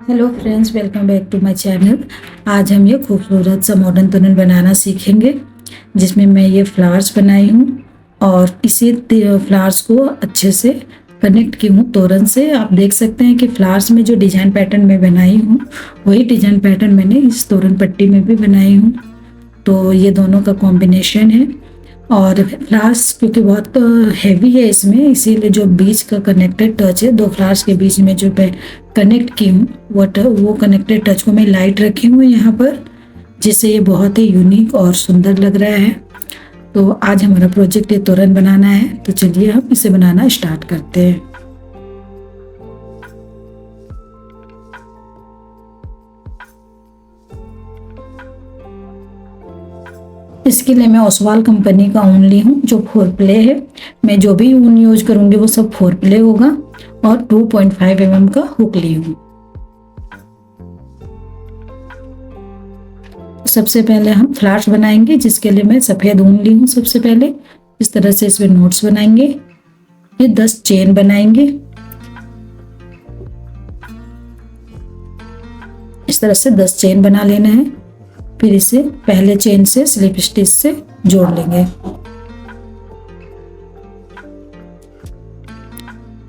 Hello friends, welcome back to my channel. आज हम ये खूबसूरत सा मॉडर्न तोरण बनाना सीखेंगे, जिसमें मैं ये फ्लावर्स बनाई हूँ और इसी फ्लावर्स को अच्छे से कनेक्ट की हूँ तोरण से। आप देख सकते हैं कि फ्लावर्स में जो डिजाइन पैटर्न मैं बनाई हूँ वही डिजाइन पैटर्न मैंने इस तोरण पट्टी में भी बनाई हूँ। तो ये दोनों का कॉम्बिनेशन है और फ्लावर्स क्योंकि बहुत हैवी है इसमें, इसीलिए जो बीच का कनेक्टेड टच है, दो फ्लावर्स के बीच में जो मैं कनेक्ट की हूँ वो कनेक्टेड टच को मैं लाइट रखी हूँ यहाँ पर, जिससे ये बहुत ही यूनिक और सुंदर लग रहा है। तो आज हमारा प्रोजेक्ट ये तोरण बनाना है, तो चलिए हम इसे बनाना स्टार्ट करते हैं। इसके लिए मैं ओसवाल कंपनी का ऊन ली हूँ जो 4 प्ले है। मैं जो भी ऊन यूज करूंगी वो सब 4 प्ले होगा और 2.5 mm का हुक ली हूँ। सबसे पहले हम फ्लावर्स बनाएंगे, जिसके लिए मैं सफेद ऊन ली हूँ। सबसे पहले इस तरह से इसमें नोट्स बनाएंगे। ये 10 चेन बनाएंगे। इस तरह से 10 चेन बना लेना है। फिर इसे पहले चेन से स्लिप स्टिच से जोड़ लेंगे।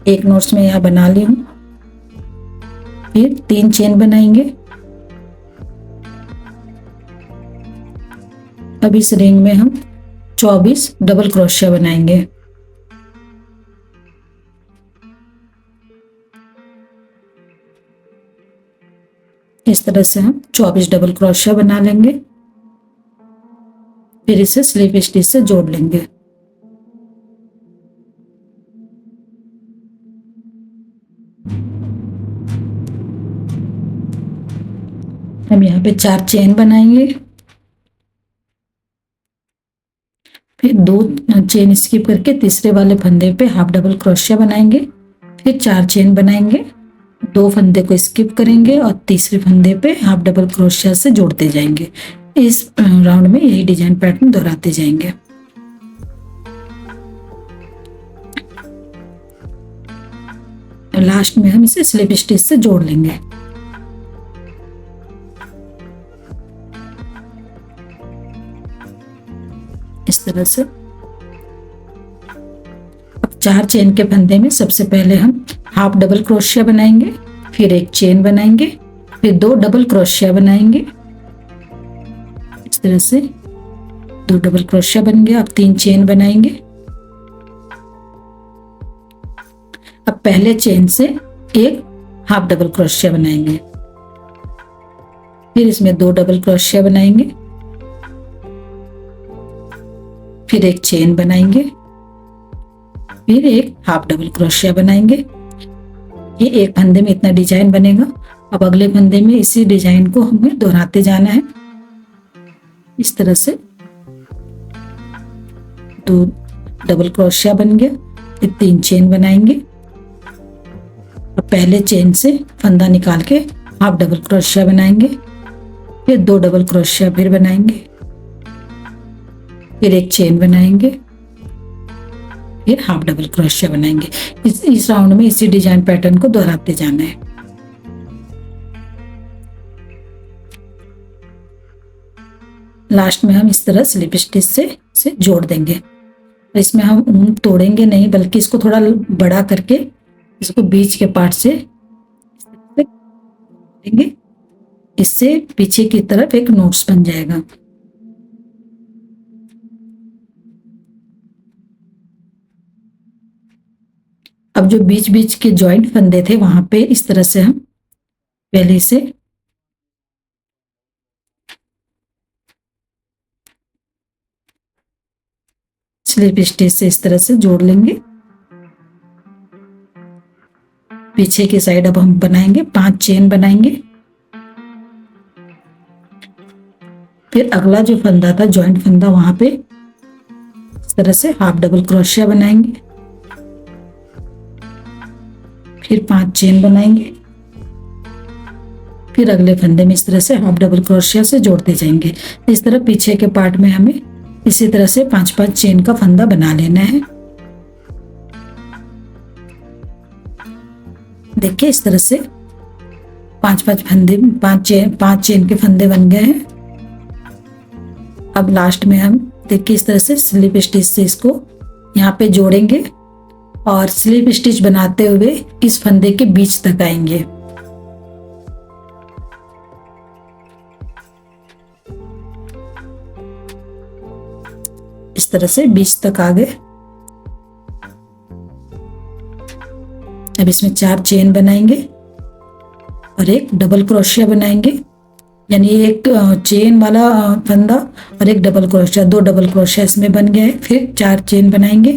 एक नोट्स में यहाँ बना ली हूँ। फिर 3 चेन बनाएंगे। अब इस रिंग में हम 24 डबल क्रोशिया बनाएंगे। इस तरह से हम 24 डबल क्रोशिया बना लेंगे। फिर इसे स्लिप स्टिच से जोड़ लेंगे। हम यहाँ पे 4 चेन बनाएंगे। फिर 2 चेन स्किप करके तीसरे वाले फंदे पे हाफ डबल क्रोशिया बनाएंगे। फिर 4 चेन बनाएंगे, 2 फंदे को स्किप करेंगे और तीसरे फंदे पे हाफ डबल क्रोशिया से जोड़ते जाएंगे। इस राउंड में यही डिजाइन पैटर्न दोहराते जाएंगे। लास्ट में हम इसे स्लिप स्टिच से जोड़ लेंगे। इस तरह से अब 4 चेन के फंदे में सबसे पहले हम हाफ डबल क्रोशिया बनाएंगे, फिर एक चेन बनाएंगे, फिर 2 डबल क्रोशिया बनाएंगे। इस तरह से 2 डबल क्रोशिया बन गया। अब 3 चेन बनाएंगे। अब पहले चेन से एक हाफ डबल क्रोशिया बनाएंगे। फिर इसमें 2 डबल क्रोशिया बनाएंगे। फिर एक चेन बनाएंगे। फिर एक हाफ डबल क्रोशिया बनाएंगे। ये एक फंदे में इतना डिजाइन बनेगा। अब अगले फंदे में इसी डिजाइन को हमें दोहराते जाना है। इस तरह से 2 डबल क्रोशिया बन गया। फिर 3 चेन बनाएंगे। अब पहले चेन से फंदा निकाल के हाफ डबल क्रोशिया बनाएंगे। फिर 2 डबल क्रोशिया फिर बनाएंगे। फिर एक चेन बनाएंगे। फिर हाफ डबल क्रोशिया बनाएंगे। इस राउंड में इसी डिजाइन पैटर्न को दोहराते जाना है। लास्ट में हम इस तरह स्लिप स्टिच से जोड़ देंगे। इसमें हम ऊन तोड़ेंगे नहीं, बल्कि इसको थोड़ा बड़ा करके इसको बीच के पार्ट से देंगे। इससे पीछे की तरफ एक नोट्स बन जाएगा। अब जो बीच बीच के जॉइंट फंदे थे वहां पे इस तरह से हम पहले से स्लिप स्टिच से इस तरह से जोड़ लेंगे। पीछे की साइड अब हम बनाएंगे 5 चेन बनाएंगे। फिर अगला जो फंदा था जॉइंट फंदा, वहां पे इस तरह से हाफ डबल क्रोशिया बनाएंगे। फिर 5 चेन बनाएंगे। फिर अगले फंदे में इस तरह से हाफ डबल क्रोशिया से जोड़ते जाएंगे। इस तरह पीछे के पार्ट में हमें इसी तरह से 5-5 चेन का फंदा बना लेना है। देखिए इस तरह से पांच चेन के फंदे बन गए हैं। अब लास्ट में हम देखिए इस तरह से स्लिप स्टिच से इसको यहाँ पे जोड़ेंगे और स्लिप स्टिच बनाते हुए इस फंदे के बीच तक आएंगे। इस तरह से बीच तक आ गए। अब इसमें 4 चेन बनाएंगे और एक डबल क्रोशिया बनाएंगे, यानी एक चेन वाला फंदा और एक डबल क्रोशिया, 2 डबल क्रोशिया इसमें बन गए। फिर 4 चेन बनाएंगे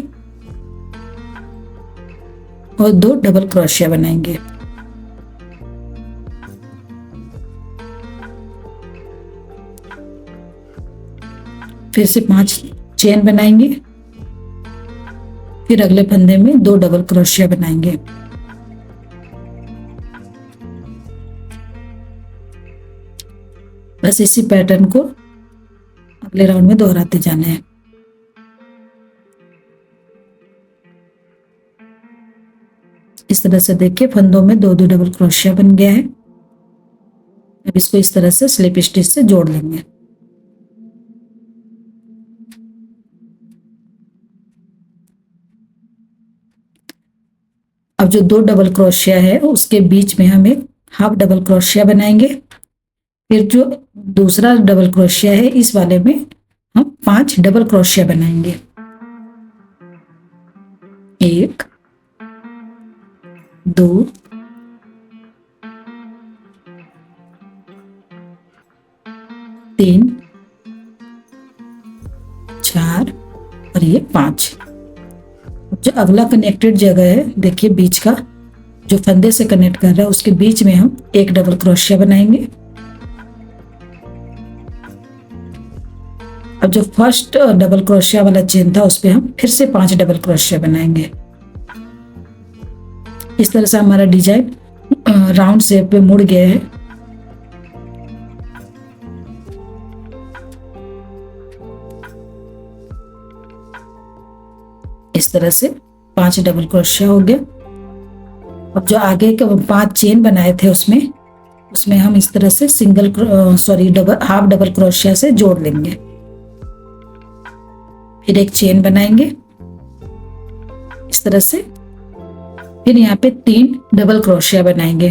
और 2 डबल क्रोशिया बनाएंगे। फिर से 5 चेन बनाएंगे, फिर अगले फंदे में 2 डबल क्रोशिया बनाएंगे। बस इसी पैटर्न को अगले राउंड में दोहराते जाना है। इस तरह से देखिए फंदों में 2-2 डबल क्रोशिया बन गया है। अब इसको इस तरह से स्लिप स्टिच से जोड़ लेंगे। अब जो 2 डबल क्रोशिया है उसके बीच में हम एक हाफ डबल क्रोशिया बनाएंगे। फिर जो दूसरा डबल क्रोशिया है इस वाले में हम 5 डबल क्रोशिया बनाएंगे। 1 2 3 4 और ये 5। जो अगला कनेक्टेड जगह है देखिए बीच का जो फंदे से कनेक्ट कर रहा है उसके बीच में हम एक डबल क्रोशिया बनाएंगे। अब जो फर्स्ट डबल क्रोशिया वाला चेन था उस पे हम फिर से 5 डबल क्रोशिया बनाएंगे। इस तरह से हमारा डिजाइन राउंड शेप पे मुड़ गया है। इस तरह से 5 डबल क्रोशिया हो गया। अब जो आगे के 5 चेन बनाए थे उसमें हम इस तरह से हाफ डबल क्रोशिया से जोड़ लेंगे। फिर एक चेन बनाएंगे इस तरह से। फिर यहाँ पे 3 डबल क्रोशिया बनाएंगे।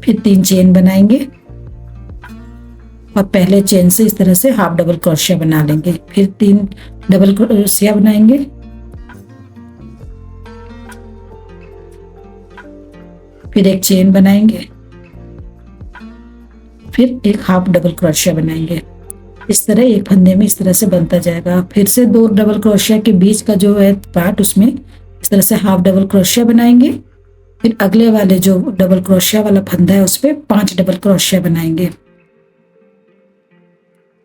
फिर 3 चेन बनाएंगे और पहले चेन से इस तरह से हाफ डबल क्रोशिया बना लेंगे। फिर 3 डबल क्रोशिया बनाएंगे। फिर एक चेन बनाएंगे, फिर एक हाफ डबल क्रोशिया बनाएंगे। इस तरह एक फंदे में इस तरह से बनता जाएगा। फिर से 2 डबल क्रोशिया के बीच का जो है पार्ट उसमें इस तरह से हाफ डबल क्रोशिया बनाएंगे। फिर अगले वाले जो डबल क्रोशिया वाला फंदा है उस पे 5 डबल क्रोशिया बनाएंगे।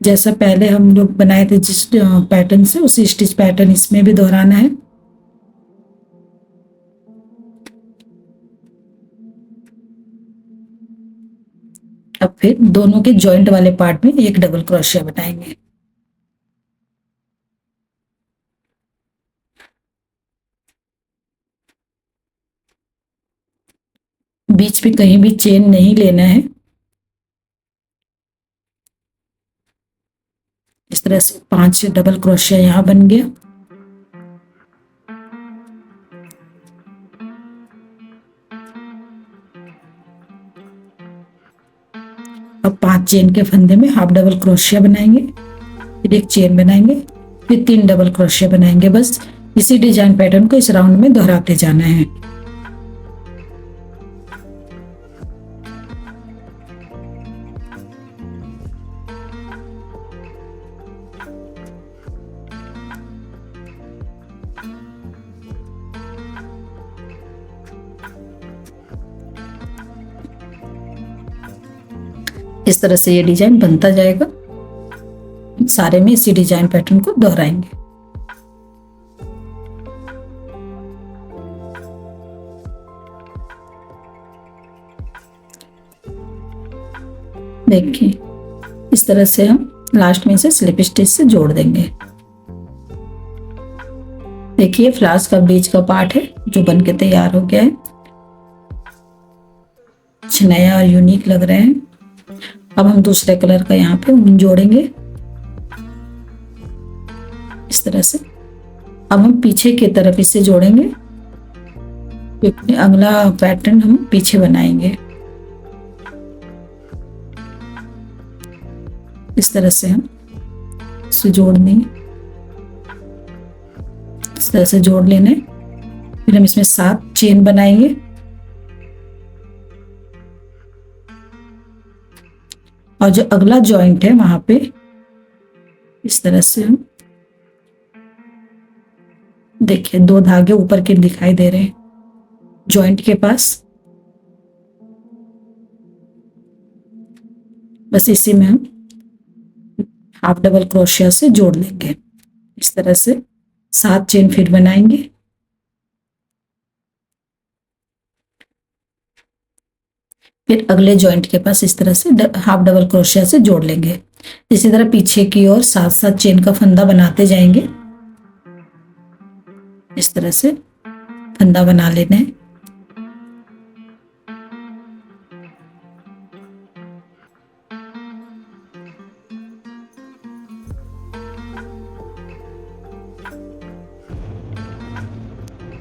जैसा पहले हम लोग बनाए थे जिस पैटर्न से उसी स्टिच पैटर्न इसमें भी दोहराना है। अब फिर दोनों के जॉइंट वाले पार्ट में एक डबल क्रोशिया बनाएंगे। बीच में कहीं भी चेन नहीं लेना है। इस तरह से 5 डबल क्रोशिया यहाँ बन गया। अब 5 चेन के फंदे में हाफ डबल क्रोशिया बनाएंगे। फिर एक चेन बनाएंगे, फिर 3 डबल क्रोशिया बनाएंगे। बस इसी डिजाइन पैटर्न को इस राउंड में दोहराते जाना है। इस तरह से ये डिजाइन बनता जाएगा। सारे में इसी डिजाइन पैटर्न को दोहराएंगे। देखिए इस तरह से हम लास्ट में इसे स्लिप स्टिच से जोड़ देंगे। देखिए फ्लावर्स का बीच का पार्ट है जो बन के तैयार हो गया है। कुछ नया और यूनिक लग रहे हैं। अब हम दूसरे कलर का यहाँ पे ऊन जोड़ेंगे इस तरह से। अब हम पीछे की तरफ इसे जोड़ेंगे क्योंकि अगला पैटर्न हम पीछे बनाएंगे। इस तरह से हम इसे जोड़ देंगे, इस तरह से जोड़ लेने। फिर हम इसमें 7 चेन बनाएंगे और जो अगला जॉइंट है वहां पे इस तरह से हम देखिए 2 धागे ऊपर के दिखाई दे रहे हैं जॉइंट के पास। बस इसी में हम हाफ डबल क्रोशिया से जोड़ लेंगे। इस तरह से 7 चेन फिर बनाएंगे। फिर अगले जॉइंट के पास इस तरह से हाफ डबल क्रोशिया से जोड़ लेंगे। इसी तरह पीछे की ओर 7-7 चेन का फंदा बनाते जाएंगे। इस तरह से फंदा बना लेना है।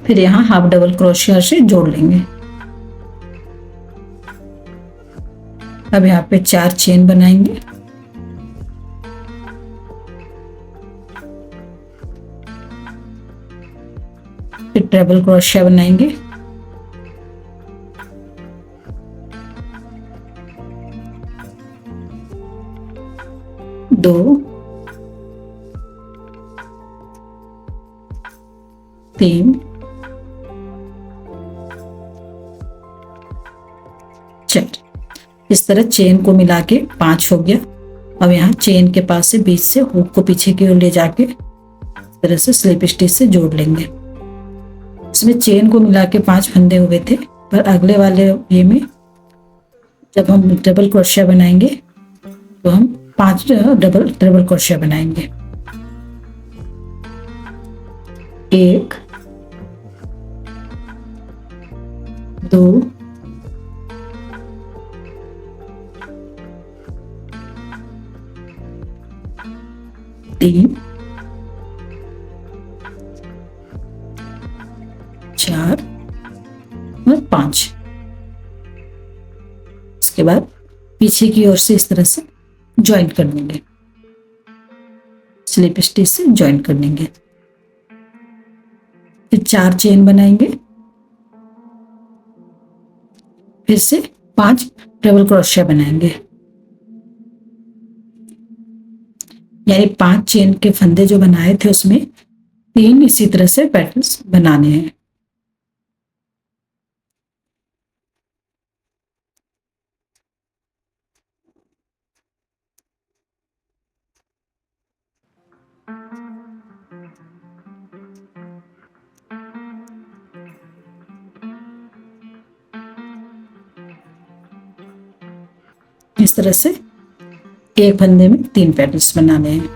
फिर यहाँ हाफ डबल क्रोशिया से जोड़ लेंगे। अब यहाँ पे 4 चेन बनाएंगे। फिर ट्रिपल क्रोशिया बनाएंगे। दो, 3, 4। इस तरह चेन को मिला के 5 हो गया। अब यहाँ चेन के पास से बीच से हुक को पीछे की ओर ले जाके इस तरह से स्लिप स्टिच से जोड़ लेंगे। इसमें चेन को मिला के 5 फंदे हुए थे, पर अगले वाले ये में जब हम डबल क्रोशिया बनाएंगे तो हम 5 ट्रिपल क्रोशिया बनाएंगे। 1, 2, 3, 4 और 5। इसके बाद पीछे की ओर से इस तरह से ज्वाइंट कर देंगे, स्लिप स्टिच से ज्वाइंट कर देंगे। फिर 4 चेन बनाएंगे। फिर से 5 ट्रिपल क्रोशिया बनाएंगे। यानी 5 चेन के फंदे जो बनाए थे उसमें 3 इसी तरह से पैटर्न्स बनाने हैं। इस तरह से एक फंदे में 3 पैटर्न्स बनाने हैं।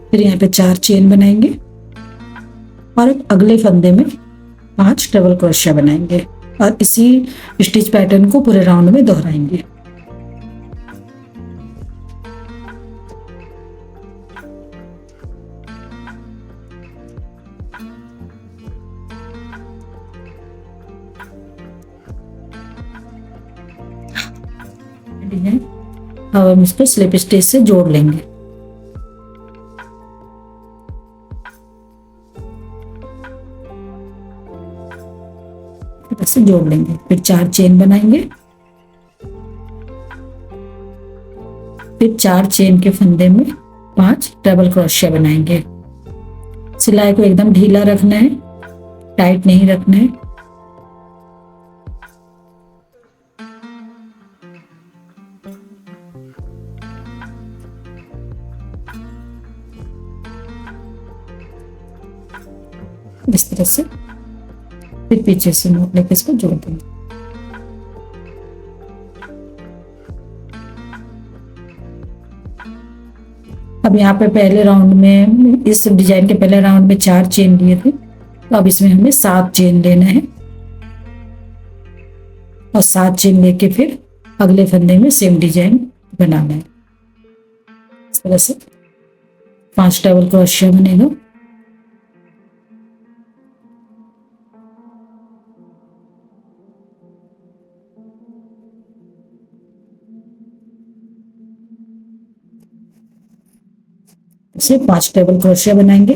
फिर यहाँ पे 4 चेन बनाएंगे और अगले फंदे में 5 डबल क्रोशिया बनाएंगे और इसी स्टिच पैटर्न को पूरे राउंड में दोहराएंगे। अब हम इसको स्लिप स्टिच से जोड़ लेंगे। ऐसे जोड़ लेंगे। फिर 4 चेन बनाएंगे। फिर 4 चेन के फंदे में 5 डबल क्रोशिया बनाएंगे। सिलाई को एकदम ढीला रखना है, टाइट नहीं रखना है। इस तरह से फिर पीछे से नोट लेकर इसको जोड़ देंगे। अब यहाँ पे पहले राउंड में, इस डिजाइन के पहले राउंड में 4 चेन लिए थे, तो अब इसमें हमें 7 चेन लेना है और 7 चेन लेके फिर अगले फंदे में सेम डिजाइन बनाना है। इस तरह से 5 डबल क्रोशिया बनेगा। इसे 5 डबल क्रोशिया बनाएंगे,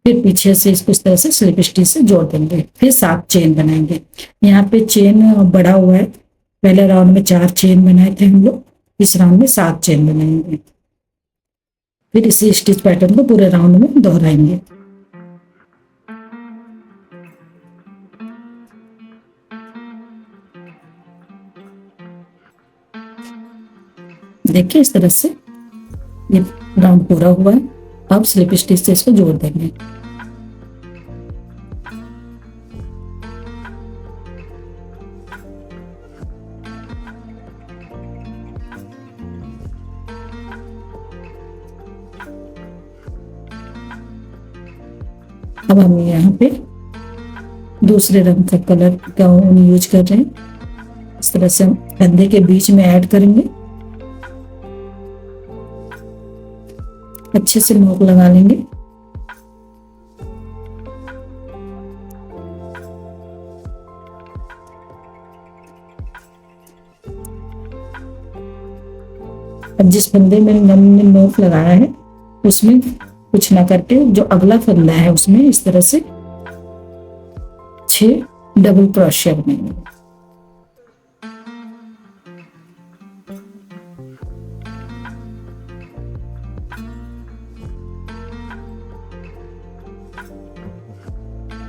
फिर पीछे से इसको इस तरह से स्लिप स्टिच से जोड़ देंगे, फिर 7 चेन बनाएंगे। यहाँ पे चेन बढ़ा हुआ है, पहले राउंड में 4 चेन बनाए थे हम लोग, इस राउंड में 7 चेन बनाएंगे, फिर इसी स्टिच पैटर्न को पूरे राउंड में दोहराएंगे। देखिए इस तरह से ये राउंड पूरा हुआ है। अब स्लिप स्टिच से इसको जोड़ देंगे। अब हम यहाँ पे दूसरे रंग का कलर का ऊन यूज कर रहे हैं। इस तरह से हम फंदे के बीच में ऐड करेंगे, अच्छे से नोक लगा लेंगे। अब जिस फंदे में हमने नोक लगाया है उसमें कुछ ना करके जो अगला फंदा है उसमें इस तरह से 6 डबल क्रोशिया बनाएंगे।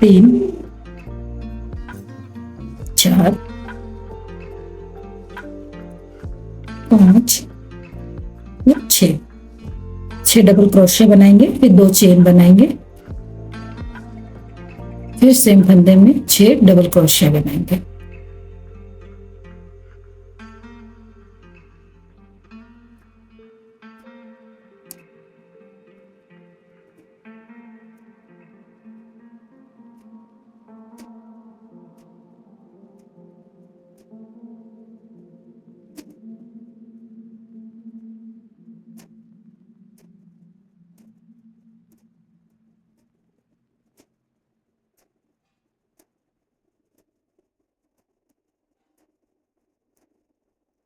तीन, 4, 5 या 6 डबल क्रोशिया बनाएंगे, फिर 2 चेन बनाएंगे, फिर सेम फंदे में 6 डबल क्रोशिया बनाएंगे।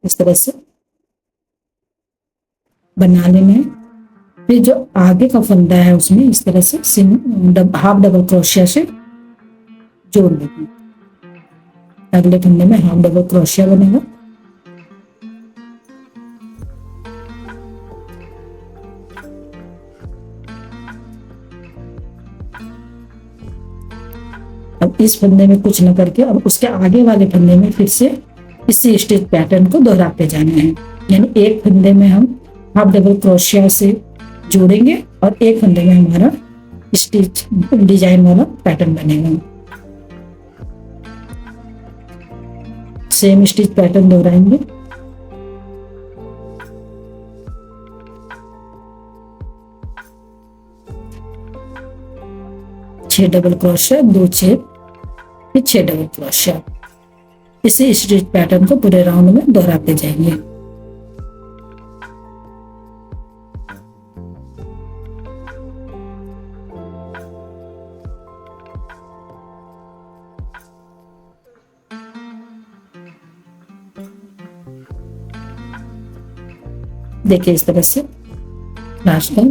इस तरह से बना लेना है। फिर जो आगे का फंदा है उसमें इस तरह से हाफ डबल क्रोशिया से जोड़ लेंगे। अगले फंदे में हाफ डबल क्रोशिया बनेगा। अब इस फंदे में कुछ न करके अब उसके आगे वाले फंदे में फिर से इसी स्टिच पैटर्न को दोहराते जाना है। यानी एक फंदे में हम हाफ डबल क्रोशिया से जोड़ेंगे और एक फंदे में हमारा स्टिच डिजाइन वाला पैटर्न बनेगा। सेम स्टिच पैटर्न दोहराएंगे। छह डबल क्रोशिया, 2 चेन, फिर 6 डबल क्रोशिया। इसी स्टिच पैटर्न को पूरे राउंड में दोहराते जाएंगे। देखिए इस तरह से लास्ट का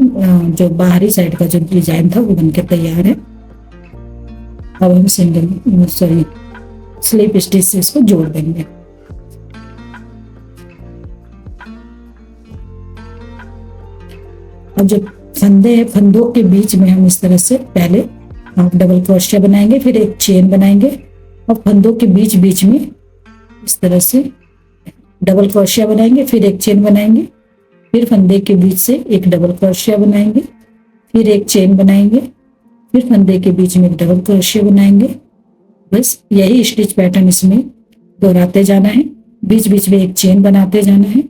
जो बाहरी साइड का जो डिजाइन था वो बनके तैयार है। अब हम स्लिप स्टिच से इसको जोड़ देंगे। अब जो फंदे हैं फंदों के बीच में हम इस तरह से पहले हाफ डबल क्रोशिया बनाएंगे, फिर एक चेन बनाएंगे और फंदों के बीच बीच में इस तरह से डबल क्रोशिया बनाएंगे, फिर एक चेन बनाएंगे, फिर फंदे के बीच से एक डबल क्रोशिया बनाएंगे, फिर एक चेन बनाएंगे, फिर फंदे के बीच में एक डबल क्रोशिया बनाएंगे। बस यही स्टिच पैटर्न इसमें दोहराते जाना है, बीच बीच में एक चेन बनाते जाना है।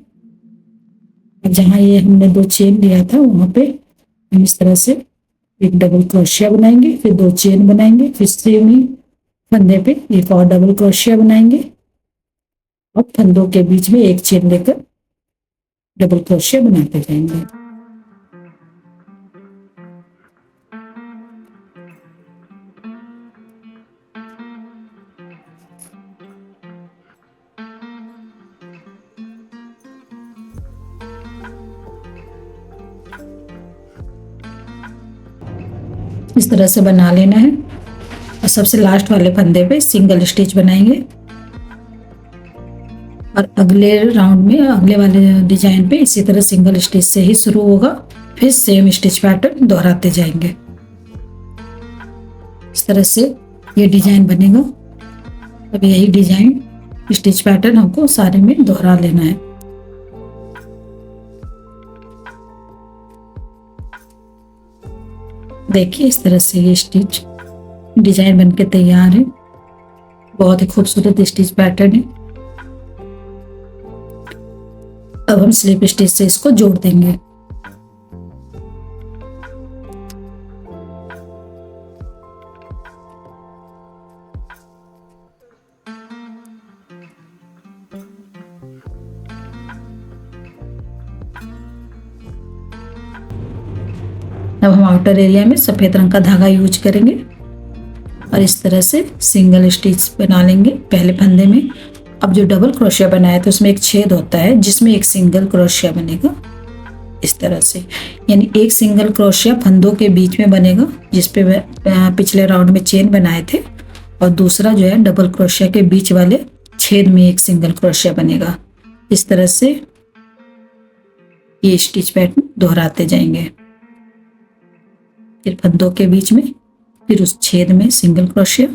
जहाँ ये हमने 2 चेन लिया था वहाँ पे हम इस तरह से एक डबल क्रोशिया बनाएंगे, फिर 2 चेन बनाएंगे, फिर सेम ही फंदे पे एक और डबल क्रोशिया बनाएंगे और फंदों के बीच में एक चेन लेकर डबल क्रोशिया बनाते जाएंगे। इस तरह से बना लेना है और सबसे लास्ट वाले फंदे पे सिंगल स्टिच बनाएंगे और अगले राउंड में अगले वाले डिजाइन पे इसी तरह सिंगल स्टिच से ही शुरू होगा, फिर सेम स्टिच पैटर्न दोहराते जाएंगे। इस तरह से ये डिजाइन बनेगा। अब यही डिजाइन स्टिच पैटर्न हमको सारे में दोहरा लेना है। देखिए इस तरह से ये स्टिच डिजाइन बनके तैयार है। बहुत ही खूबसूरत स्टिच पैटर्न है। अब हम स्लिप स्टिच से इसको जोड़ देंगे। अब हम आउटर एरिया में सफेद रंग का धागा यूज करेंगे और इस तरह से सिंगल स्टिच बना लेंगे पहले फंदे में। अब जो डबल क्रोशिया बनाया तो उसमें एक छेद होता है जिसमें एक सिंगल क्रोशिया बनेगा इस तरह से, यानी एक सिंगल क्रोशिया फंदों के बीच में बनेगा जिसपे पिछले राउंड में चेन बनाए थे, और दूसरा जो है डबल क्रोशिया के बीच वाले छेद में एक सिंगल क्रोशिया बनेगा। इस तरह से ये स्टिच पैटर्न दोहराते जाएंगे। फिर फंदों के बीच में, फिर उस छेद में सिंगल क्रोशिया,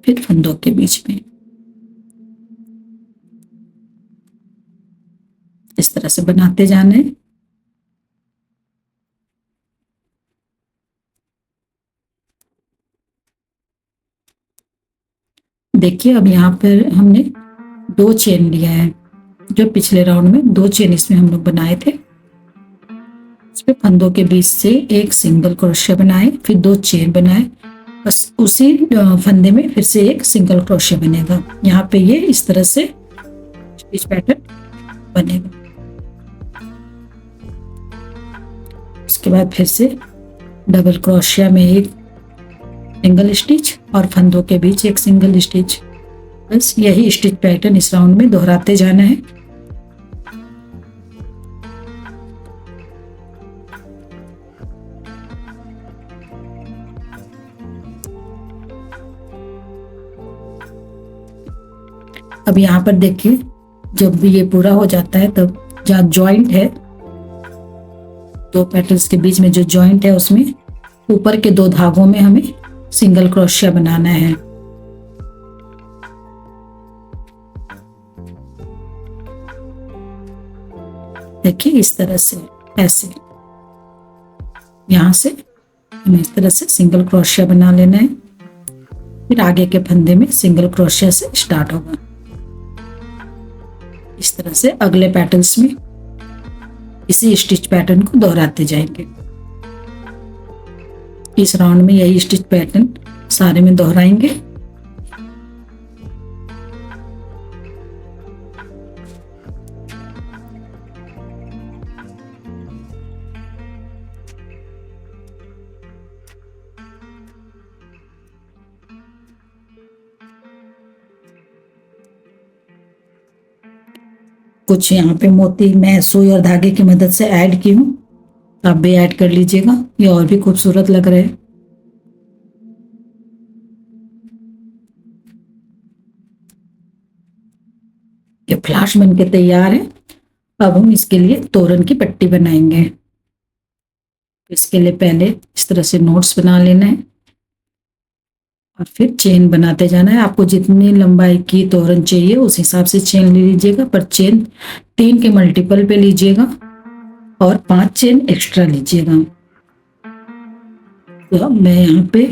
फिर फंदों के बीच में। इस तरह से बनाते जाना है। देखिए अब यहाँ पर हमने 2 चेन लिया है, जो पिछले राउंड में 2 चेन इसमें हम लोग बनाए थे। इसमें फंदों के बीच से एक सिंगल क्रोशिया बनाए, फिर 2 चेन बनाए, बस उसी फंदे में फिर से एक सिंगल क्रोशिया बनेगा। यहाँ पे ये इस तरह से स्टिच पैटर्न बनेगा। उसके बाद फिर से डबल क्रोशिया में एक सिंगल स्टिच और फंदों के बीच एक सिंगल स्टिच। बस यही स्टिच पैटर्न इस राउंड में दोहराते जाना है। अब यहाँ पर देखिए जब भी ये पूरा हो जाता है तब जहाँ जॉइंट है, 2 पैटर्न्स के बीच में जो जॉइंट है उसमें ऊपर के 2 धागों में हमें सिंगल क्रोशिया बनाना है। देखिए इस तरह से, ऐसे यहाँ से हमें इस तरह से सिंगल क्रोशिया बना लेना है। फिर आगे के फंदे में सिंगल क्रोशिया से स्टार्ट होगा। इस तरह से अगले पैटर्न्स में इसी स्टिच पैटर्न को दोहराते जाएंगे। इस राउंड में यही स्टिच पैटर्न सारे में दोहराएंगे। कुछ यहाँ पे मोती मैं सुई और धागे की मदद से ऐड की हूँ, आप भी ऐड कर लीजिएगा, ये और भी खूबसूरत लग रहे हैं। ये फ्लावर्स बनके तैयार है। अब हम इसके लिए तोरण की पट्टी बनाएंगे। इसके लिए पहले इस तरह से नोट्स बना लेना है और फिर चेन बनाते जाना है। आपको जितनी लंबाई की तोरण चाहिए उस हिसाब से चेन ले लीजिएगा, पर चेन 3 के मल्टीपल पे लीजिएगा और 5 चेन एक्स्ट्रा लीजिएगा। तो मैं यहाँ पे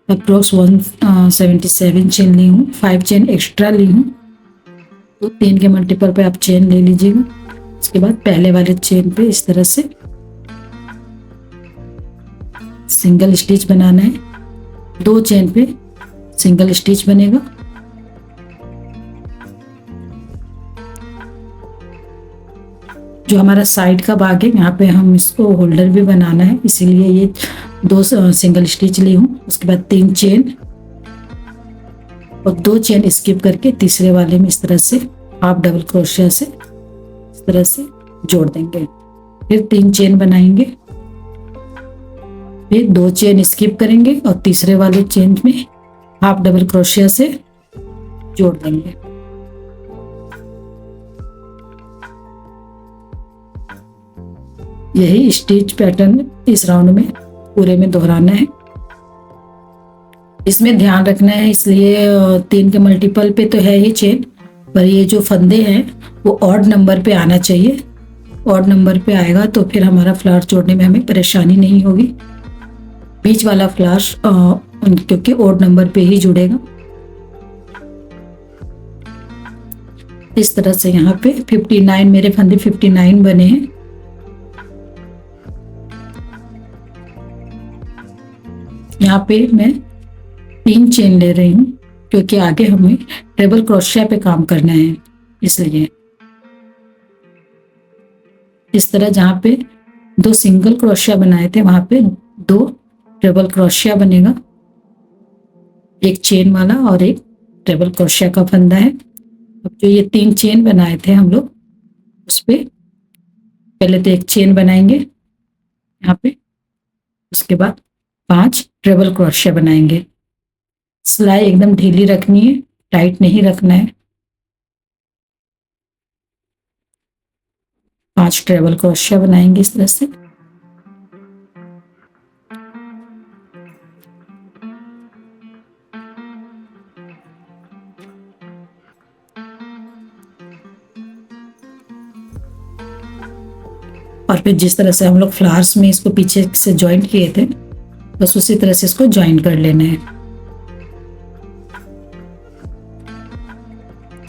अप्रोक्स 177 चेन ली हूँ, 5 चेन एक्स्ट्रा ली हूँ। तो 3 के मल्टीपल पे आप चेन ले लीजिएगा। उसके बाद पहले वाले चेन पे इस तरह से सिंगल स्टिच बनाना है। 2 चेन पे सिंगल स्टिच बनेगा। जो हमारा साइड का भाग है यहाँ पे हम इसको होल्डर भी बनाना है, इसीलिए ये 2 सिंगल स्टिच ली हूँ। उसके बाद 3 चेन और 2 चेन स्किप करके तीसरे वाले में इस तरह से हाफ डबल क्रोशिया से इस तरह से जोड़ देंगे। फिर 3 चेन बनाएंगे, फिर 2 चेन स्किप करेंगे और तीसरे वाले चेन में हाफ डबल क्रोशिया से जोड़ देंगे। यही स्टिच पैटर्न इस राउंड में पूरे में दोहराना है। इसमें ध्यान रखना है, इसलिए 3 के मल्टीपल पे तो है ही चेन, पर ये जो फंदे हैं वो ऑड नंबर पे आना चाहिए। ऑड नंबर पे आएगा तो फिर हमारा फ्लावर जोड़ने में हमें परेशानी नहीं होगी। बीच वाला फ्लावर क्योंकि ऑड नंबर पे ही जुड़ेगा। इस तरह से यहाँ पे 59 मेरे फंदे 59 बने हैं। यहाँ पे मैं 3 चेन ले रही हूँ क्योंकि आगे हमें ट्रिपल क्रोशिया पे काम करना है, इसलिए इस तरह जहाँ पे 2 सिंगल क्रोशिया बनाए थे वहां पे 2 ट्रिपल क्रोशिया बनेगा। एक चेन वाला और एक ट्रिपल क्रोशिया का फंदा है। अब जो ये 3 चेन बनाए थे हम लोग उस पे पहले तो एक चेन बनाएंगे यहाँ पे, उसके बाद 5 ट्रिपल क्रोशिया बनाएंगे। सिलाई एकदम ढीली रखनी है, टाइट नहीं रखना है। 5 ट्रिपल क्रोशिया बनाएंगे इस तरह से। और फिर जिस तरह से हम लोग फ्लावर्स में इसको पीछे से ज्वाइंट किए थे बस उसी तरह से इसको ज्वाइन कर लेना है।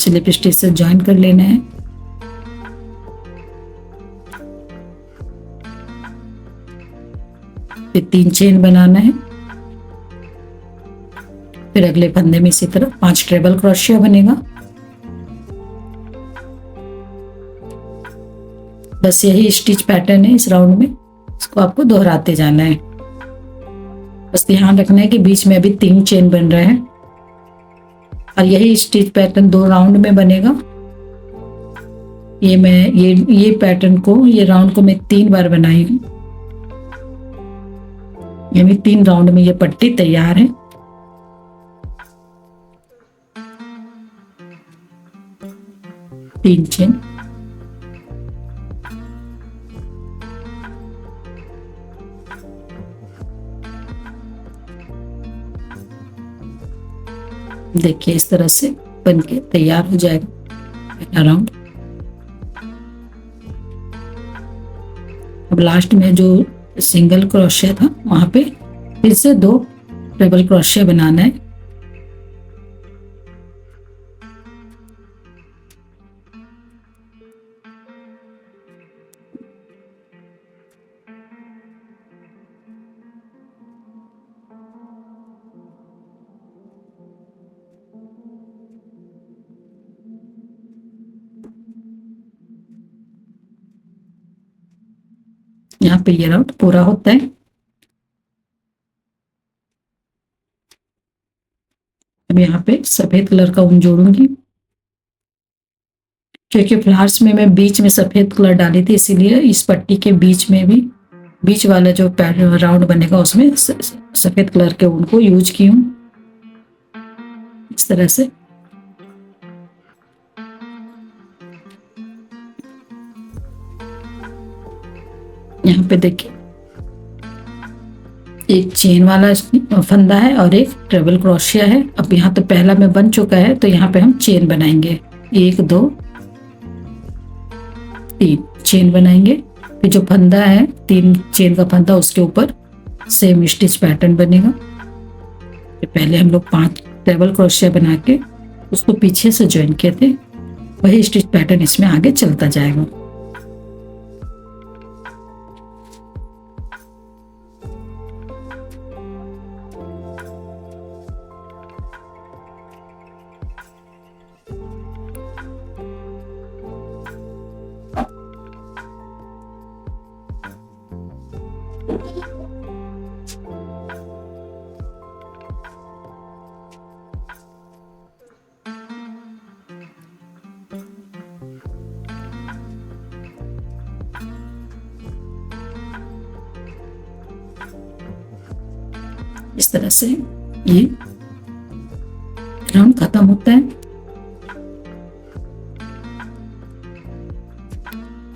स्लिप स्टिच से ज्वाइन कर लेना है। फिर 3 चेन बनाना है। फिर अगले फंदे में इसी तरह 5 ट्रिपल क्रोशिया बनेगा। बस यही स्टिच पैटर्न है इस राउंड में, इसको आपको दोहराते जाना है। बस ध्यान रखना है कि बीच में अभी 3 चेन बन रहे हैं और यही स्टिच पैटर्न 2 राउंड में बनेगा। ये पैटर्न को, ये राउंड को मैं 3 बार बनाई हूँ, यानी 3 राउंड में ये पट्टी तैयार है। तीन चेन, देखिए इस तरह से बनके तैयार हो जाएगा पहला राउंड। अब लास्ट में जो सिंगल क्रोशिया था वहां पे फिर से 2 ट्रिपल क्रोशिया बनाना है। यहाँ पे ये राउंड पूरा होता है। अब यहाँ पे सफेद कलर का ऊन जोड़ूंगी क्योंकि फ्लावर्स में मैं बीच में सफेद कलर डाली थी, इसीलिए इस पट्टी के बीच में भी बीच वाला जो राउंड बनेगा उसमें सफेद कलर के ऊन को यूज की हूँ इस तरह से। यहाँ पे देखिए एक चेन वाला फंदा है और एक ट्रिपल क्रोशिया है। अब यहाँ तो पहला में बन चुका है तो यहाँ पे हम चेन बनाएंगे, 1 2 3 चेन बनाएंगे। फिर जो फंदा है 3 चेन का फंदा उसके ऊपर सेम स्टिच पैटर्न बनेगा। पहले हम लोग 5 ट्रिपल क्रोशिया बना के उसको पीछे से ज्वाइन किए थे, वही स्टिच पैटर्न इसमें आगे चलता जाएगा। इस तरह से ये राउंड खत्म होता है।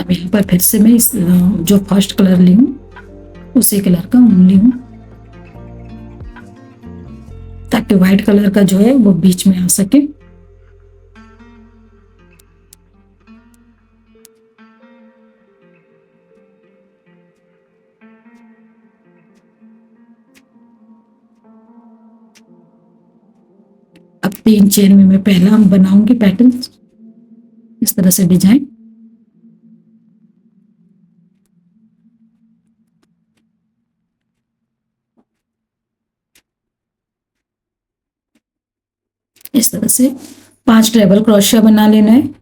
अब यहाँ पर फिर से मैं इस जो फर्स्ट कलर ली हूँ उसी कलर का ऊन ली हूँ, ताकि व्हाइट कलर का जो है वो बीच में आ सके। अब 3 चेन में मैं पहला बनाऊंगी पैटर्न, इस तरह से डिजाइन। इस तरह से 5 ट्रेबल क्रोशिया बना लेना है।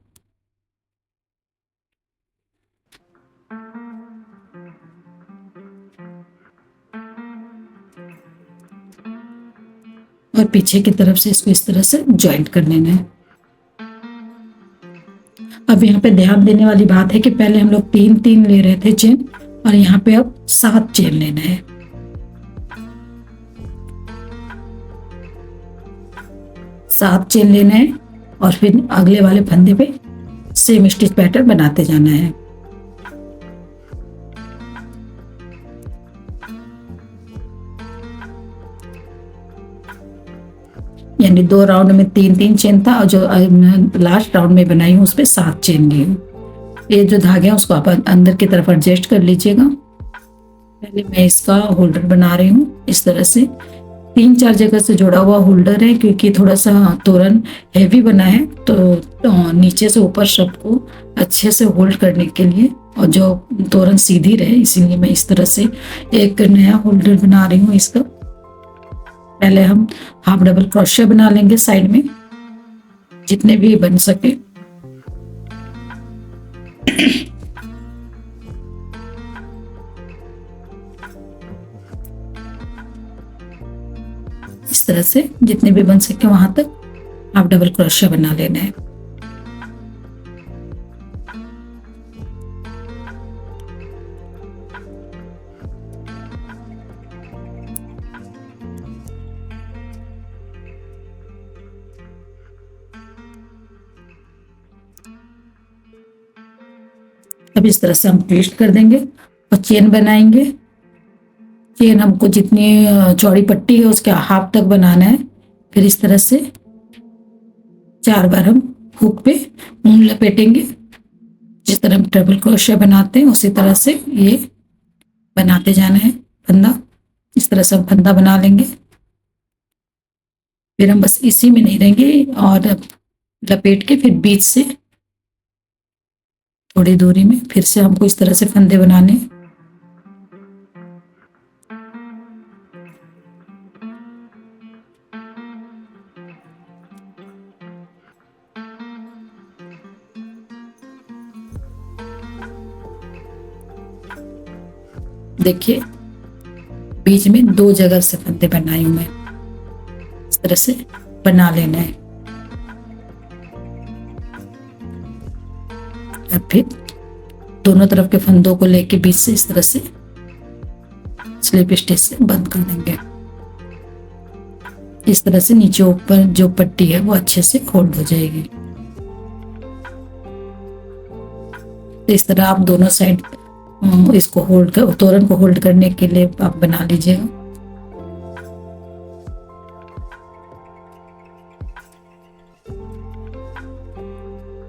और पीछे की तरफ से इसको इस तरह से ज्वाइंट कर लेना है। अब यहाँ पे ध्यान देने वाली बात है कि पहले हम लोग 3-3 ले रहे थे चेन, और यहाँ पे अब 7 चेन लेना है। 7 चेन लेना है और फिर अगले वाले फंदे पे सेम स्टिच पैटर्न बनाते जाना है। यानी 2 राउंड में 3-3 चेन था, और जो लास्ट राउंड में बनाई हूँ उस पर 7 चेन ली हूँ। ये जो धागे हैं उसको आप अंदर की तरफ एडजस्ट कर लीजिएगा। पहले मैं इसका होल्डर बना रही हूँ। इस तरह से 3-4 जगह से जुड़ा हुआ होल्डर है, क्योंकि थोड़ा सा तोरण हैवी बना है, तो नीचे से ऊपर सबको अच्छे से होल्ड करने के लिए, और जो तोरण सीधी रहे इसीलिए मैं इस तरह से एक नया होल्डर बना रही हूँ इसका। पहले हम हाफ डबल क्रोशिया बना लेंगे साइड में, जितने भी बन सके। इस तरह से जितने भी बन सके वहां तक हाफ डबल क्रोशिया बना लेना है। अब इस तरह से हम ट्विस्ट कर देंगे और चेन बनाएंगे। चेन हमको जितनी चौड़ी पट्टी है उसके हाफ तक बनाना है। फिर इस तरह से 4 बार हम हुक पे ऊन लपेटेंगे। जिस तरह हम ट्रिपल क्रोशिया बनाते हैं उसी तरह से ये बनाते जाना है फंदा। इस तरह से हम फंदा बना लेंगे। फिर हम बस इसी में नहीं रहेंगे और लपेट के फिर बीच से थोड़ी दूरी में फिर से हमको इस तरह से फंदे बनाने। देखिए बीच में 2 जगह से फंदे बनाई हूं मैं। इस तरह से बना लेना है। और फिर दोनों तरफ के फंदों को लेके बीच से इस तरह से स्लिप स्टिच से बंद कर देंगे। इस तरह से नीचे ऊपर जो पट्टी है वो अच्छे से होल्ड हो जाएगी। तो इस तरह आप दोनों साइड इसको होल्ड कर, तोरण को होल्ड करने के लिए आप बना लीजिएगा।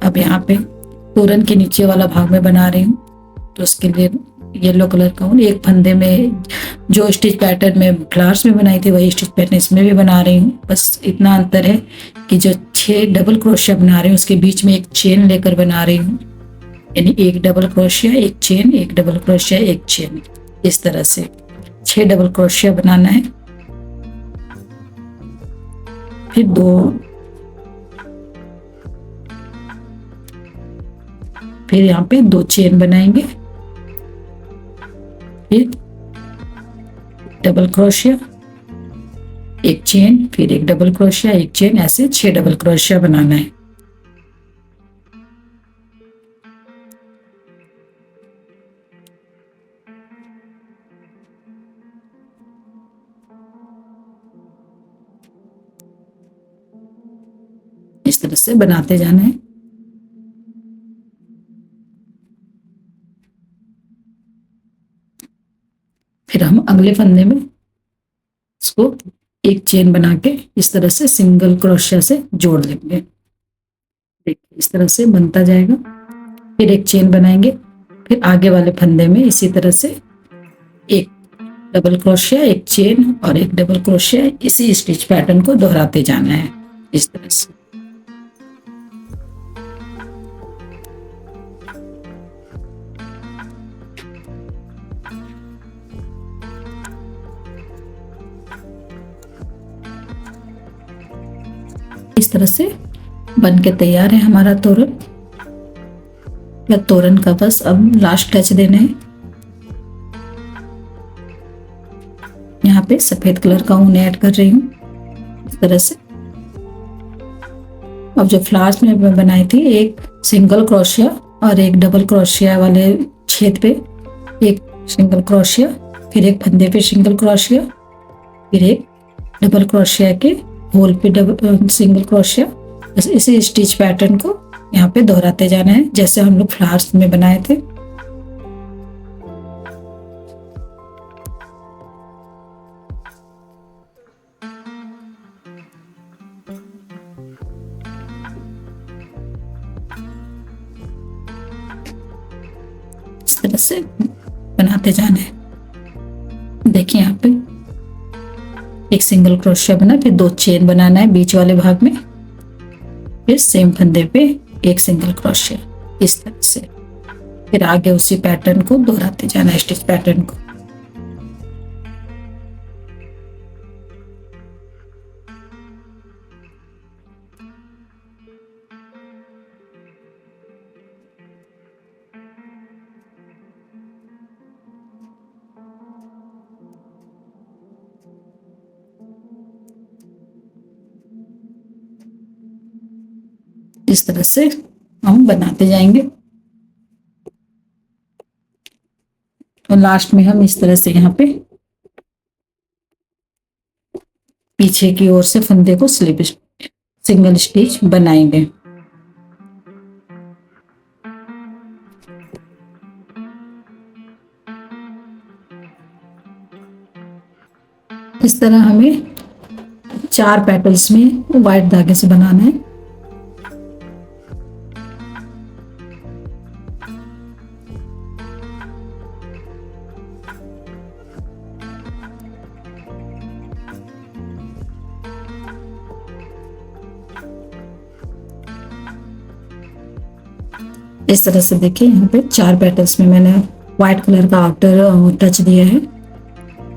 अब यहाँ पे तोरण के नीचे वाला भाग में बना रही हूँ, तो उसके लिए येलो कलर का हूँ। एक फंदे में जो स्टिच पैटर्न में फ्लावर्स में बनाई थी वही स्टिच पैटर्न इसमें भी बना रही हूँ। बस इतना अंतर है कि जो 6 डबल क्रोशिया बना रही हूँ, उसके बीच में एक चेन लेकर बना रही हूँ, यानी एक डबल क्रोशिया, एक चेन, एक डबल क्रोशिया, एक चेन, इस तरह से 6 डबल क्रोशिया बनाना है। फिर 2, फिर यहाँ पे 2 चेन बनाएंगे, फिर डबल क्रोशिया, एक चेन, फिर एक डबल क्रोशिया, एक चेन, ऐसे 6 डबल क्रोशिया बनाना है। इस तरह से बनाते जाना है। फिर हम अगले फंदे में इसको एक चेन बना के इस तरह से सिंगल क्रोशिया से जोड़ देंगे। देखिए इस तरह से बनता जाएगा। फिर एक चेन बनाएंगे, फिर आगे वाले फंदे में इसी तरह से एक डबल क्रोशिया, एक चेन और एक डबल क्रोशिया, इसी स्टिच पैटर्न को दोहराते जाना है इस तरह से। इस तरह से बन के तैयार है हमारा तोरण। या तोरण का बस अब लास्ट टच देना है। यहाँ पे सफेद कलर का ऊन ऐड कर रही हूँ इस तरह से। अब जो फ्लावर्स में बनाई थी, एक सिंगल क्रोशिया और एक डबल क्रोशिया वाले छेद पे एक सिंगल क्रोशिया, फिर एक फंदे पे सिंगल क्रोशिया, फिर एक डबल क्रोशिया के होल पे डबल सिंगल क्रोशिया, बस इसी स्टिच पैटर्न को यहाँ पे दोहराते जाना है जैसे हम लोग फ्लावर्स में बनाए थे। इस तरह से बनाते जाना है। देखिए यहाँ पे एक सिंगल क्रोशिया बना, फिर 2 चेन बनाना है बीच वाले भाग में, फिर सेम फंदे पे एक सिंगल क्रोशिया, इस तरह से। फिर आगे उसी पैटर्न को दोहराते जाना है, स्टिच पैटर्न को। इस तरह से हम बनाते जाएंगे और लास्ट में हम इस तरह से यहाँ पे पीछे की ओर से फंदे को स्लिप सिंगल स्टिच बनाएंगे। इस तरह हमें 4 पेटल्स में व्हाइट धागे से बनाना है। इस तरह से देखिए यहाँ पे 4 पेटल्स में मैंने व्हाइट कलर का आउटर टच दिया है।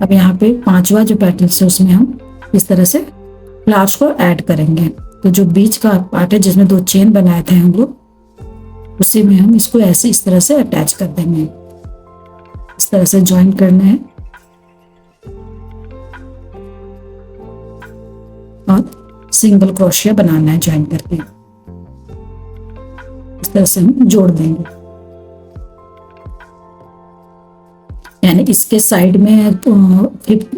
अब यहाँ पे 5वां जो पेटल्स है उसमें हम इस तरह से फ्लावर्स को ऐड करेंगे। तो जो बीच का पार्ट है जिसमें 2 चेन बनाए थे हम लोग, उसी में हम इसको ऐसे इस तरह से अटैच कर देंगे। इस तरह से ज्वाइन करना है और सिंगल क्रोशिया बनाना है ज्वाइन करके। इस तरह से हम जोड़ देंगे, यानी इसके साइड में फिर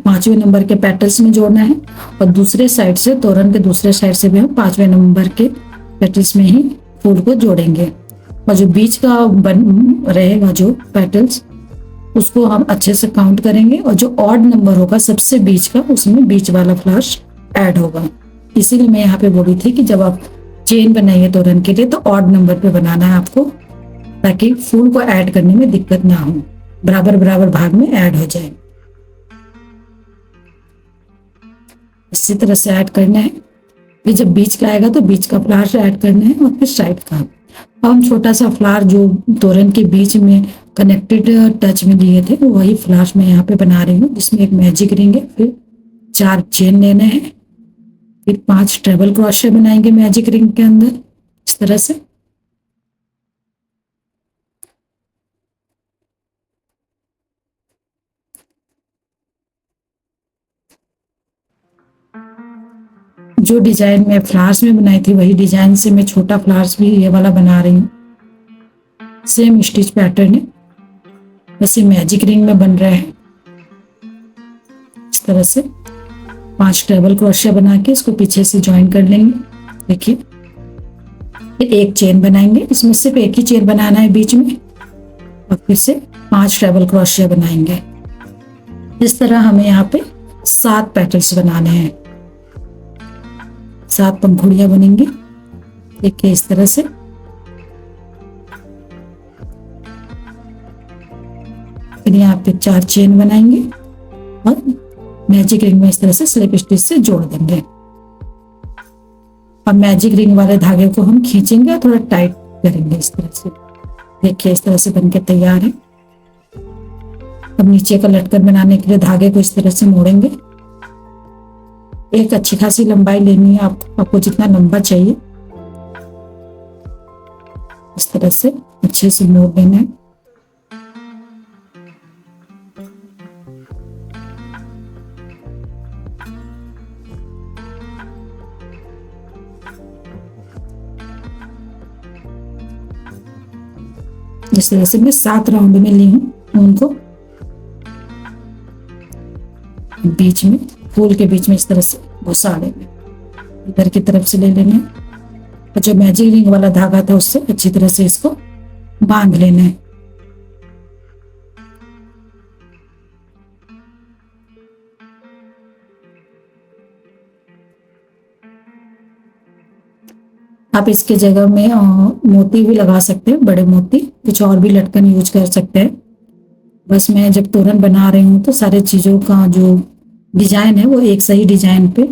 5वें नंबर के पेटल्स में जोड़ना है और दूसरे साइड से, तोरण के दूसरे साइड से भी हम 5वें नंबर के पेटल्स में ही फूल को जोड़ेंगे। और जो बीच का बन रहेगा जो पेटल्स, उसको हम अच्छे से काउंट करेंगे और जो ऑड नंबर होगा सबसे बीच का, उसमें बीच वाला फ्लावर्स ऐड होगा। इसीलिए मैं यहाँ पे बोली थी कि जब आप चेन बनाइए तोरण के लिए तो ऑड नंबर पे बनाना है आपको, ताकि फूल को ऐड करने में दिक्कत ना हो, बराबर बराबर भाग में ऐड हो जाए। इसी तरह से ऐड करना है। फिर जब बीच का आएगा तो बीच का फ्लावर ऐड करना है और फिर साइड का। अब हम छोटा सा फ्लावर जो तोरण के बीच में कनेक्टेड टच में लिए थे वही फ्लावर मैं यहाँ पे बना रही हूँ, जिसमें एक मैजिक रिंग है, फिर 4 चेन लेने हैं, फिर 5 ट्रेबल क्रोशे बनाएंगे मैजिक रिंग के अंदर इस तरह से। जो डिजाइन मैं फ्लावर्स में बनाई थी वही डिजाइन से मैं छोटा फ्लावर्स भी ये वाला बना रही हूँ। सेम स्टिच पैटर्न है, बस ये मैजिक रिंग में बन रहा है। इस तरह से 5 ट्रेबल क्रोशिया बना के इसको पीछे से ज्वाइन कर लेंगे। देखिए फिर एक चेन बनाएंगे, इसमें सिर्फ एक ही चेन बनाना है बीच में, और फिर से 5 ट्रेबल क्रोशिया बनाएंगे। इस तरह हमें यहाँ पे 7 पेटल्स बनाने हैं, 7 पंखुड़ियां बनेंगी। देखिए इस तरह से। फिर यहाँ पे 4 चेन बनाएंगे और मैजिक रिंग में इस तरह से स्लिप स्टिच से जोड़ देंगे। अब मैजिक रिंग वाले धागे को हम खींचेंगे और थोड़ा टाइट करेंगे इस तरह से। देखिए इस तरह से बनके तैयार है। अब नीचे का लटकन बनाने के लिए धागे को इस तरह से मोड़ेंगे। एक अच्छी खासी लंबाई लेनी है आपको जितना लंबा चाहिए, इस तरह से अच्छे से मोड़ देना है। इस तरह से मैं 7 राउंड में ली हूँ उनको, बीच में फूल के बीच में इस तरह से घुसा लेंगे, इधर की तरफ से ले लेना है और जो मैजिक रिंग वाला धागा था उससे अच्छी तरह से इसको बांध लेना है। आप इसके जगह में मोती भी लगा सकते हैं, बड़े मोती, कुछ और भी लटकन यूज कर सकते हैं। बस मैं जब तोरण बना रही हूँ तो सारे चीजों का जो डिजाइन है वो एक सही डिजाइन पे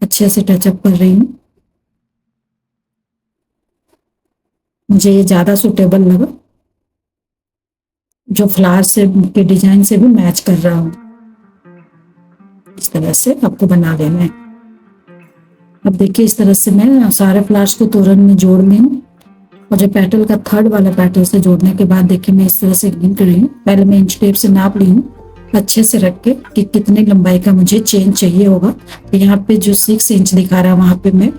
अच्छे से टचअप कर रही हूँ। मुझे ये ज्यादा सूटेबल लगा, जो फ्लावर से के डिजाइन से भी मैच कर रहा हूँ। इस तरह से आपको बना लेना है। अब देखिए इस तरह से मैं सारे फ्लावर्स को तोरण में जोड़ ली हूँ और जो पेटल का थर्ड वाला पेटल से जोड़ने के बाद देखिए मैं इस तरह से गिन रही हूँ। पहले मैं इंच टेप से नाप ली हूँ अच्छे से रख के कि कितनी लंबाई का मुझे चेन चाहिए होगा। तो यहाँ पे जो 6 इंच दिखा रहा है वहां पे मैं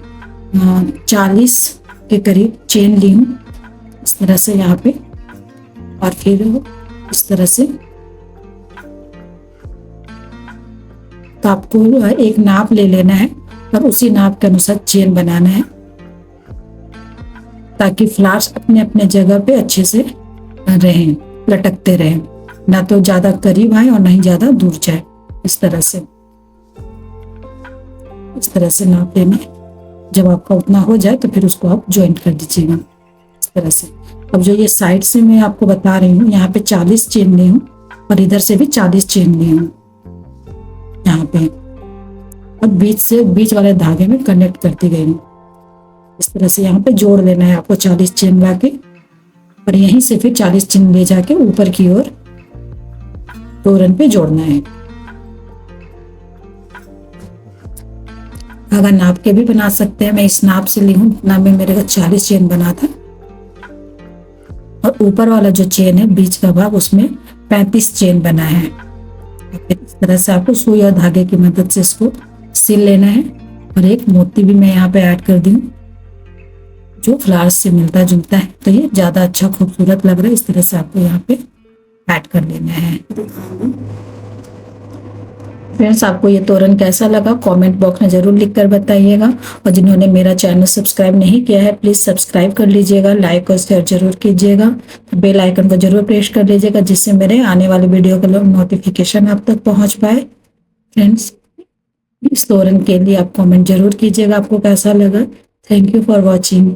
40 के करीब चेन ली हूँ इस तरह से यहाँ पे, और फिर इस तरह से। तो आपको एक नाप ले लेना है और उसी नाप के अनुसार चेन बनाना है ताकि फ्लावर्स अपने अपने जगह पे अच्छे से रहें, लटकते रहें, ना तो ज्यादा करीब आए और ना ही ज्यादा दूर जाए। इस तरह से नाप लेना। जब आपका उतना हो जाए तो फिर उसको आप ज्वाइंट कर दीजिएगा इस तरह से। अब जो ये साइड से मैं आपको बता रही हूँ, यहाँ पे 40 चेन ली हूँ और इधर से भी 40 चेन ली हूँ यहाँ पे, और बीच वाले धागे में कनेक्ट करती गई हूँ। इस तरह से यहाँ पे जोड़ लेना है आपको 40 चेन लाके, और यहीं से फिर 40 चेन ले जाके ऊपर की ओर तोरण पे जोड़ना है। धागा नाप के भी बना सकते हैं, मैं इस नाप से ली हूँ, नाप में मेरे को 40 चेन बना था। और ऊपर वाला जो चेन है बीच का भाग, उसमें 35 चेन बना है। इस तरह से आपको सुई और धागे की मदद से इसको सिल लेना है। और एक मोती भी मैं यहाँ पे ऐड कर दी हूँ जो फ्लावर्स से मिलता जुलता है, तो ये ज्यादा अच्छा खूबसूरत लग रहा है। इस तरह से आपको यहाँ पे ऐड कर लेना है। फ्रेंड्स, आपको ये तोरण कैसा लगा कमेंट बॉक्स में जरूर लिख कर बताइएगा, और जिन्होंने मेरा चैनल सब्सक्राइब नहीं किया है प्लीज सब्सक्राइब कर लीजिएगा, लाइक और शेयर जरूर कीजिएगा, बेल आइकन को जरूर प्रेस कर लीजिएगा जिससे मेरे आने वाले वीडियो का नोटिफिकेशन आप तक पहुंच पाए। फ्रेंड्स, इस तोरण के लिए आप कमेंट जरूर कीजिएगा आपको कैसा लगा। Thank you for watching.